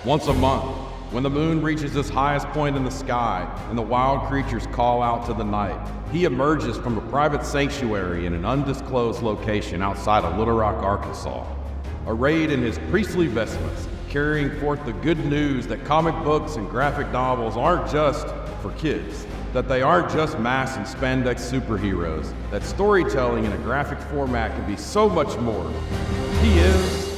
Once a month, when the moon reaches its highest point in the sky and the wild creatures call out to the night, he emerges from a private sanctuary in an undisclosed location outside of Little Rock, Arkansas. Arrayed in his priestly vestments, carrying forth the good news that comic books and graphic novels aren't just for kids, that they aren't just mass and spandex superheroes, that storytelling in a graphic format can be so much more. He is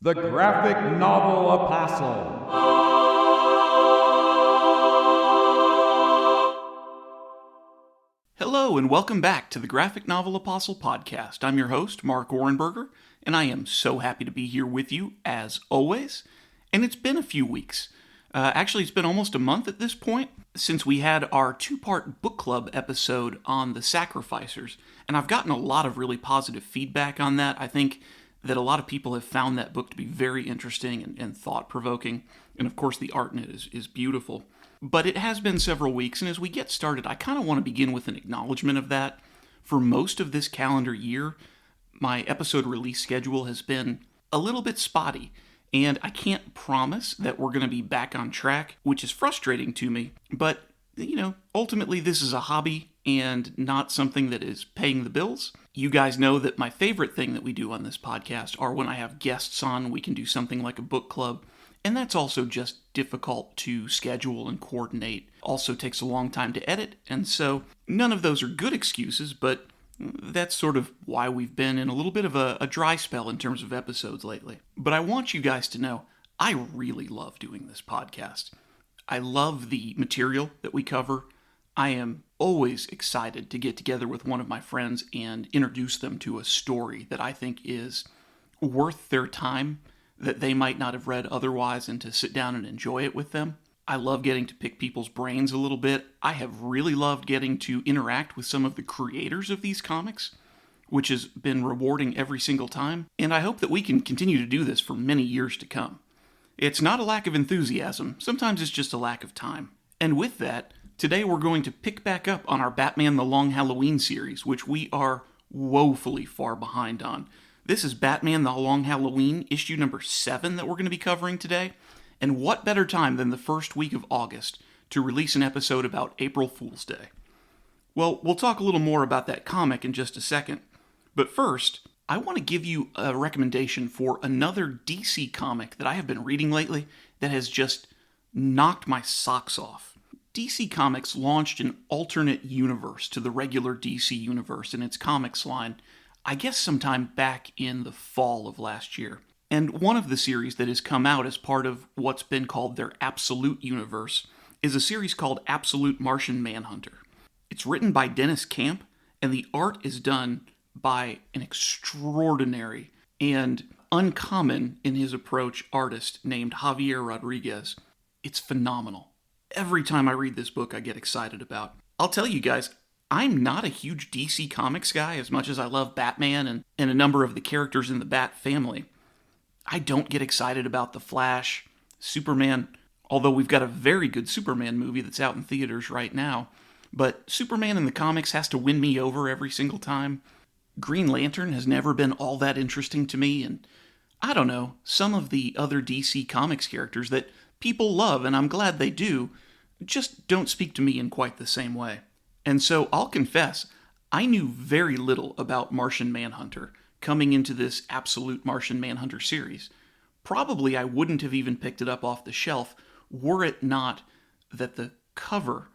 the graphic novel apostle. Hello and welcome back to the Graphic Novel Apostle podcast. I'm your host, Mark Orenberger, and I am so happy to be here with you as always. And it's been a few weeks. Actually, it's been almost a month at this point since we had our two-part book club episode on the Sacrificers, and I've gotten a lot of really positive feedback on that. I think that a lot of people have found that book to be very interesting and thought-provoking, and of course the art in it is beautiful. But it has been several weeks, and as we get started, I kind of want to begin with an acknowledgement of that. For most of this calendar year, my episode release schedule has been a little bit spotty, and I can't promise that we're going to be back on track, which is frustrating to me, but, ultimately this is a hobby and not something that is paying the bills. You guys know that my favorite thing that we do on this podcast are when I have guests on, we can do something like a book club, and that's also just difficult to schedule and coordinate. Also takes a long time to edit, and so none of those are good excuses, but that's sort of why we've been in a little bit of a dry spell in terms of episodes lately. But I want you guys to know, I really love doing this podcast. I love the material that we cover. I am always excited to get together with one of my friends and introduce them to a story that I think is worth their time, that they might not have read otherwise, and to sit down and enjoy it with them. I love getting to pick people's brains a little bit. I have really loved getting to interact with some of the creators of these comics, which has been rewarding every single time, and I hope that we can continue to do this for many years to come. It's not a lack of enthusiasm, sometimes it's just a lack of time. And with that, today we're going to pick back up on our Batman the Long Halloween series, which we are woefully far behind on. This is Batman the Long Halloween, issue number 7 that we're going to be covering today. And what better time than the first week of August to release an episode about April Fool's Day? Well, we'll talk a little more about that comic in just a second. But first, I want to give you a recommendation for another DC comic that I have been reading lately that has just knocked my socks off. DC Comics launched an alternate universe to the regular DC universe in its comics line, I guess sometime back in the fall of last year. And one of the series that has come out as part of what's been called their Absolute Universe is a series called Absolute Martian Manhunter. It's written by Dennis Camp, and the art is done by an extraordinary and uncommon in his approach artist named Javier Rodriguez. It's phenomenal. Every time I read this book, I get excited about. I'll tell you guys, I'm not a huge DC Comics guy as much as I love Batman and a number of the characters in the Bat family. I don't get excited about The Flash, Superman, although we've got a very good Superman movie that's out in theaters right now. But Superman in the comics has to win me over every single time. Green Lantern has never been all that interesting to me, and I don't know, some of the other DC Comics characters that people love, and I'm glad they do, just don't speak to me in quite the same way. And so I'll confess, I knew very little about Martian Manhunter coming into this Absolute Martian Manhunter series. Probably I wouldn't have even picked it up off the shelf were it not that the cover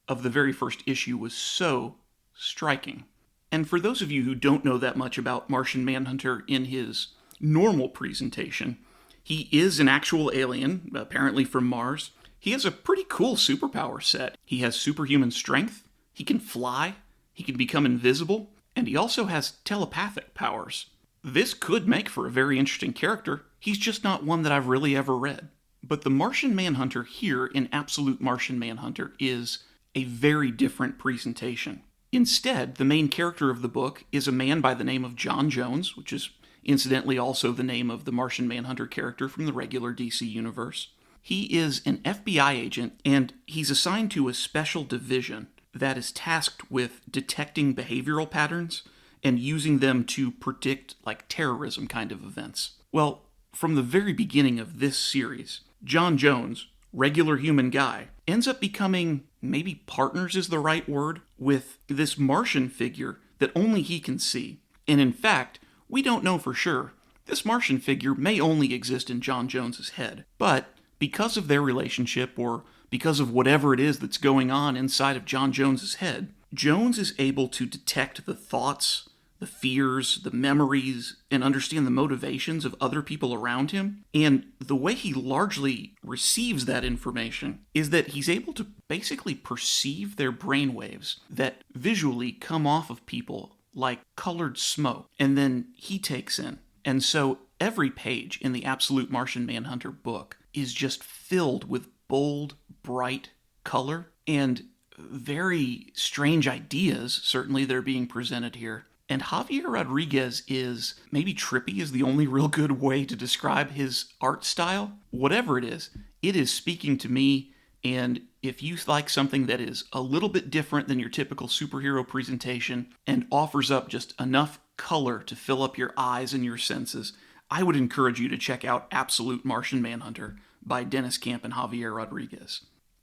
of the very first issue was so striking. And for those of you who don't know that much about Martian Manhunter in his normal presentation, he is an actual alien, apparently from Mars. He has a pretty cool superpower set. He has superhuman strength, he can fly, he can become invisible, and he also has telepathic powers. This could make for a very interesting character. He's just not one that I've really ever read. But the Martian Manhunter here in Absolute Martian Manhunter is a very different presentation. Instead, the main character of the book is a man by the name of John Jones, which is incidentally also the name of the Martian Manhunter character from the regular DC universe. He is an FBI agent, and he's assigned to a special division that is tasked with detecting behavioral patterns and using them to predict, like, terrorism kind of events. Well, from the very beginning of this series, John Jones, regular human guy, ends up becoming, maybe partners is the right word, with this Martian figure that only he can see. And in fact, we don't know for sure. This Martian figure may only exist in John Jones's head, but because of their relationship, or because of whatever it is that's going on inside of John Jones's head, Jones is able to detect the thoughts, the fears, the memories, and understand the motivations of other people around him. And the way he largely receives that information is that he's able to basically perceive their brainwaves that visually come off of people like colored smoke, and then he takes in. And so every page in the Absolute Martian Manhunter book is just filled with bold, bright color and very strange ideas, certainly, that are being presented here. And Javier Rodriguez is, maybe trippy is the only real good way to describe his art style. Whatever it is speaking to me. And if you like something that is a little bit different than your typical superhero presentation and offers up just enough color to fill up your eyes and your senses, I would encourage you to check out Absolute Martian Manhunter by Dennis Camp and Javier Rodriguez.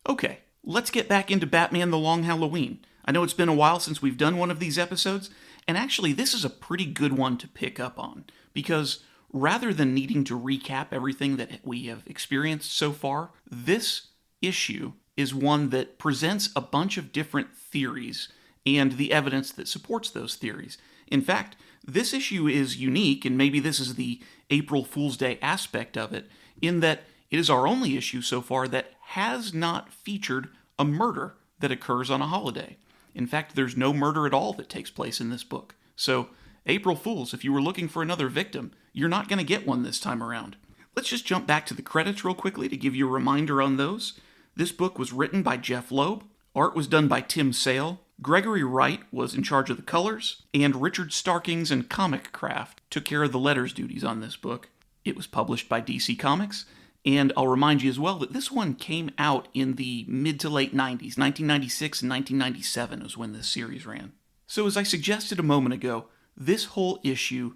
Okay, let's get back into Batman the Long Halloween. I know it's been a while since we've done one of these episodes, and actually this is a pretty good one to pick up on, because rather than needing to recap everything that we have experienced so far, this issue is one that presents a bunch of different theories and the evidence that supports those theories. In fact, this issue is unique, and maybe this is the April Fool's Day aspect of it, in that it is our only issue so far that has not featured a murder that occurs on a holiday. In fact, there's no murder at all that takes place in this book. So, April Fools, if you were looking for another victim, you're not going to get one this time around. Let's just jump back to the credits real quickly to give you a reminder on those. This book was written by Jeph Loeb. Art was done by Tim Sale. Gregory Wright was in charge of the colors, and Richard Starkings and Comicraft took care of the letters duties on this book. It was published by DC Comics. And I'll remind you as well that this one came out in the mid to late 90s. 1996 and 1997 was when this series ran. So as I suggested a moment ago, this whole issue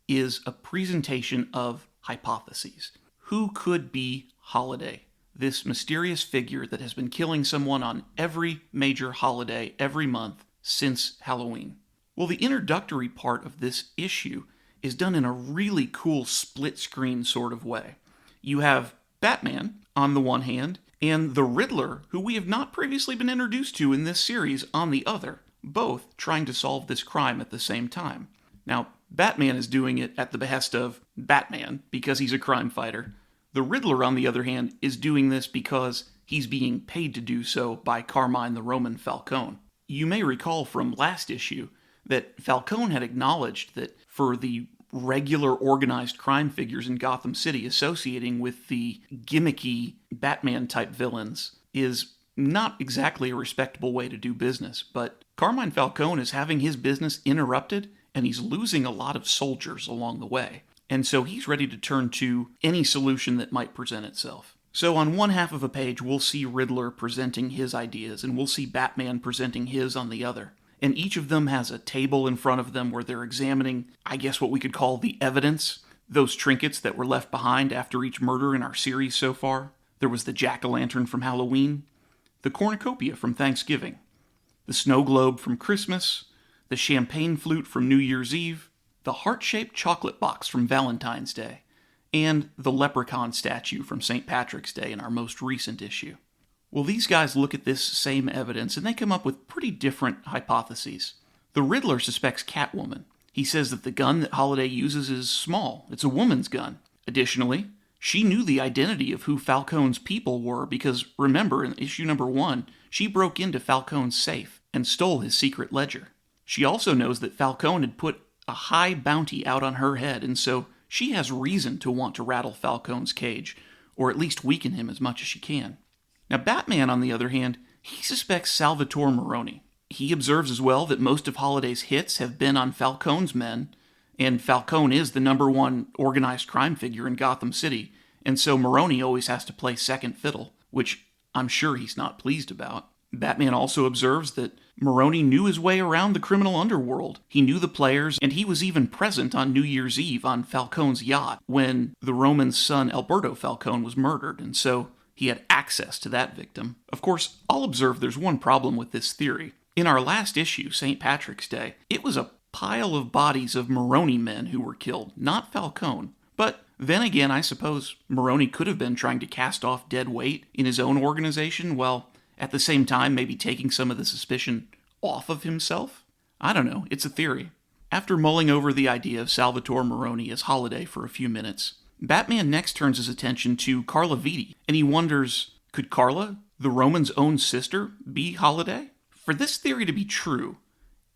is a presentation of hypotheses. Who could be Holiday? This mysterious figure that has been killing someone on every major holiday every month since Halloween. Well, the introductory part of this issue is done in a really cool split-screen sort of way. You have Batman on the one hand, and the Riddler, who we have not previously been introduced to in this series, on the other, both trying to solve this crime at the same time. Now, Batman is doing it at the behest of Batman, because he's a crime fighter. The Riddler, on the other hand, is doing this because he's being paid to do so by Carmine the Roman Falcone. You may recall from last issue that Falcone had acknowledged that for the regular organized crime figures in Gotham City associating with the gimmicky Batman-type villains is not exactly a respectable way to do business, but Carmine Falcone is having his business interrupted, and he's losing a lot of soldiers along the way. And so he's ready to turn to any solution that might present itself. So on one half of a page, we'll see Riddler presenting his ideas, and we'll see Batman presenting his on the other. And each of them has a table in front of them where they're examining, I guess what we could call the evidence, those trinkets that were left behind after each murder in our series so far. There was the jack-o'-lantern from Halloween, the cornucopia from Thanksgiving, the snow globe from Christmas, the champagne flute from New Year's Eve, the heart-shaped chocolate box from Valentine's Day, and the leprechaun statue from St. Patrick's Day in our most recent issue. Well, these guys look at this same evidence, and they come up with pretty different hypotheses. The Riddler suspects Catwoman. He says that the gun that Holiday uses is small. It's a woman's gun. Additionally, she knew the identity of who Falcone's people were because, remember, in issue number 1, she broke into Falcone's safe and stole his secret ledger. She also knows that Falcone had put a high bounty out on her head, and so she has reason to want to rattle Falcone's cage, or at least weaken him as much as she can. Now, Batman, on the other hand, he suspects Salvatore Maroni. He observes as well that most of Holiday's hits have been on Falcone's men, and Falcone is the number one organized crime figure in Gotham City, and so Maroni always has to play second fiddle, which I'm sure he's not pleased about. Batman also observes that Maroni knew his way around the criminal underworld. He knew the players, and he was even present on New Year's Eve on Falcone's yacht when the Roman's son Alberto Falcone was murdered, and so he had access to that victim. Of course, I'll observe there's one problem with this theory. In our last issue, St. Patrick's Day, it was a pile of bodies of Maroni men who were killed, not Falcone. But then again, I suppose Maroni could have been trying to cast off dead weight in his own organization, while at the same time maybe taking some of the suspicion off of himself? I don't know, it's a theory. After mulling over the idea of Salvatore Maroni as Holiday for a few minutes, Batman next turns his attention to Carla Viti, and he wonders, could Carla, the Roman's own sister, be Holiday? For this theory to be true,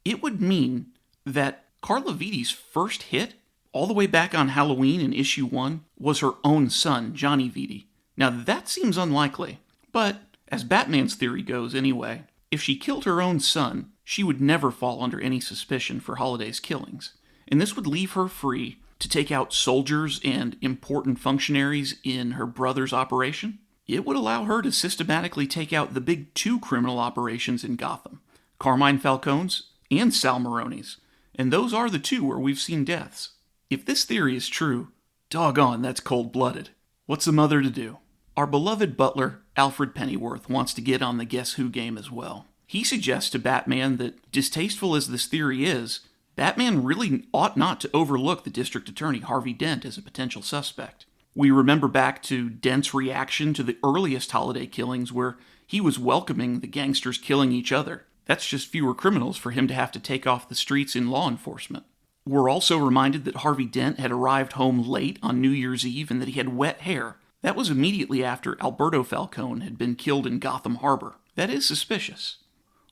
it would mean that Carla Viti's first hit, all the way back on Halloween in issue 1, was her own son, Johnny Viti. Now that seems unlikely, but as Batman's theory goes anyway, if she killed her own son, she would never fall under any suspicion for Holiday's killings, and this would leave her free to take out soldiers and important functionaries in her brother's operation. It would allow her to systematically take out the big 2 criminal operations in Gotham, Carmine Falcone's and Sal Maroni's, and those are the 2 where we've seen deaths. If this theory is true, doggone, that's cold-blooded. What's a mother to do? Our beloved butler, Alfred Pennyworth, wants to get on the Guess Who game as well. He suggests to Batman that, distasteful as this theory is, Batman really ought not to overlook the district attorney Harvey Dent as a potential suspect. We remember back to Dent's reaction to the earliest Holiday killings where he was welcoming the gangsters killing each other. That's just fewer criminals for him to have to take off the streets in law enforcement. We're also reminded that Harvey Dent had arrived home late on New Year's Eve and that he had wet hair. That was immediately after Alberto Falcone had been killed in Gotham Harbor. That is suspicious.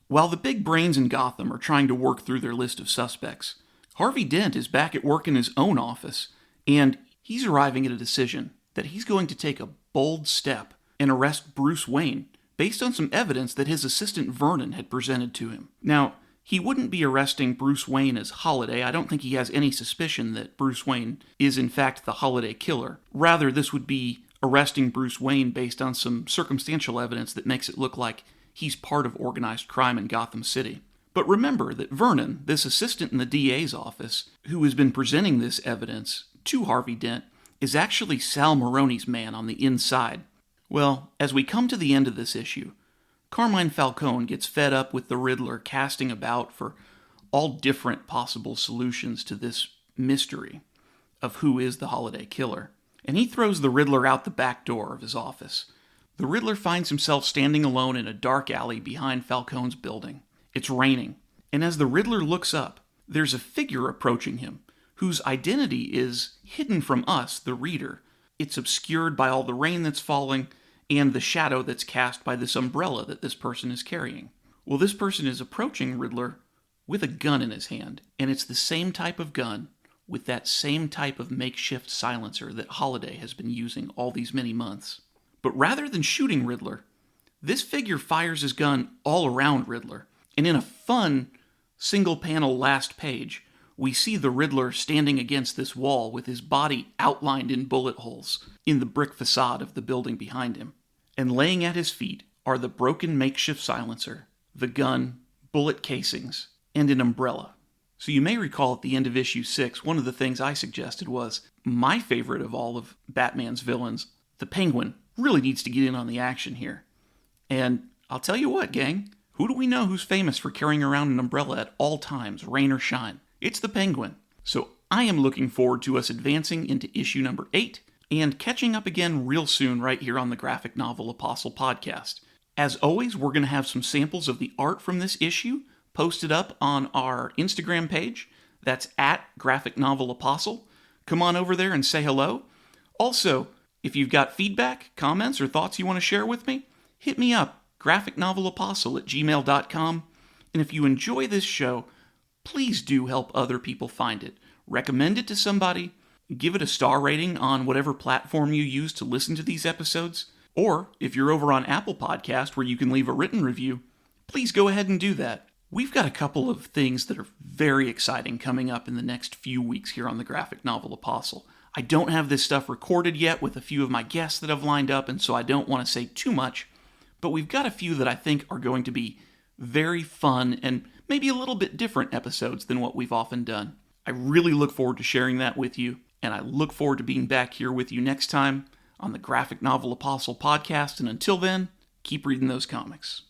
While the big brains in Gotham are trying to work through their list of suspects, Harvey Dent is back at work in his own office, and he's arriving at a decision that he's going to take a bold step and arrest Bruce Wayne based on some evidence that his assistant Vernon had presented to him. Now, he wouldn't be arresting Bruce Wayne as Holiday. I don't think he has any suspicion that Bruce Wayne is in fact the Holiday killer. Rather, this would be arresting Bruce Wayne based on some circumstantial evidence that makes it look like he's part of organized crime in Gotham City. But remember that Vernon, this assistant in the DA's office, who has been presenting this evidence to Harvey Dent, is actually Sal Maroni's man on the inside. Well, as we come to the end of this issue, Carmine Falcone gets fed up with the Riddler casting about for all different possible solutions to this mystery of who is the Holiday killer, and he throws the Riddler out the back door of his office. The Riddler finds himself standing alone in a dark alley behind Falcone's building. It's raining, and as the Riddler looks up, there's a figure approaching him, whose identity is hidden from us, the reader. It's obscured by all the rain that's falling, and the shadow that's cast by this umbrella that this person is carrying. Well, this person is approaching Riddler with a gun in his hand, and it's the same type of gun with that same type of makeshift silencer that Holiday has been using all these many months. But rather than shooting Riddler, this figure fires his gun all around Riddler, and in a fun, single-panel last page, we see the Riddler standing against this wall with his body outlined in bullet holes in the brick facade of the building behind him. And laying at his feet are the broken makeshift silencer, the gun, bullet casings, and an umbrella. So you may recall at the end of issue 6, one of the things I suggested was my favorite of all of Batman's villains, the Penguin, really needs to get in on the action here. And I'll tell you what, gang, who do we know who's famous for carrying around an umbrella at all times, rain or shine? It's the Penguin. So I am looking forward to us advancing into issue number 8 and catching up again real soon right here on the Graphic Novel Apostle podcast. As always, we're going to have some samples of the art from this issue posted up on our Instagram page. That's at Graphic Novel Apostle. Come on over there and say hello. Also, if you've got feedback, comments, or thoughts you want to share with me, hit me up, graphicnovelapostle@gmail.com. And if you enjoy this show, please do help other people find it. Recommend it to somebody. Give it a star rating on whatever platform you use to listen to these episodes. Or, if you're over on Apple Podcast where you can leave a written review, please go ahead and do that. We've got a couple of things that are very exciting coming up in the next few weeks here on the Graphic Novel Apostle. I don't have this stuff recorded yet with a few of my guests that I've lined up, and so I don't want to say too much, but we've got a few that I think are going to be very fun and maybe a little bit different episodes than what we've often done. I really look forward to sharing that with you, and I look forward to being back here with you next time on the Graphic Novel Apostle podcast, and until then, keep reading those comics.